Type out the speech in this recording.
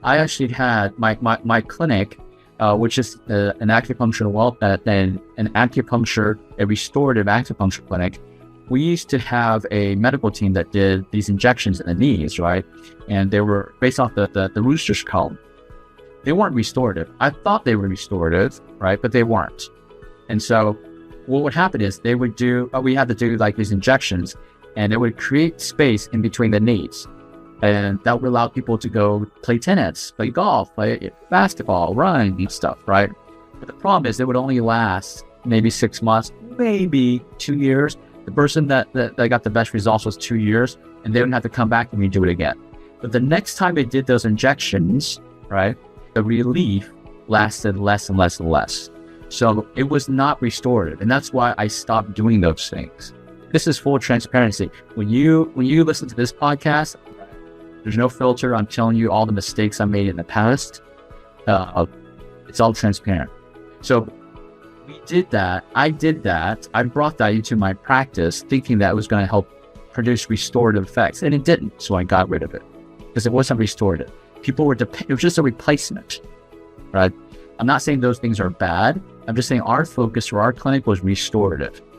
I actually had my clinic, which is an acupuncture a restorative acupuncture clinic. We used to have a medical team that did these injections in the knees, right? And they were based off the Rooster's comb. They weren't restorative. I thought they were restorative, right? But they weren't. And so what would happen is we had to do like these injections, and it would create space in between the knees. And that would allow people to go play tennis, play golf, play basketball, run and stuff, right? But the problem is it would only last maybe 6 months, maybe 2 years. The person that got the best results was 2 years, and they would have to come back and redo it again. But the next time they did those injections, right, the relief lasted less and less and less. So it was not restorative, and that's why I stopped doing those things. This is full transparency. When you listen to this podcast, there's no filter. I'm telling you all the mistakes I made in the past. It's all transparent. So we did that. I did that. I brought that into my practice thinking that it was going to help produce restorative effects, and it didn't. So I got rid of it because it wasn't restorative. It was just a replacement, right? I'm not saying those things are bad. I'm just saying our focus for our clinic was restorative.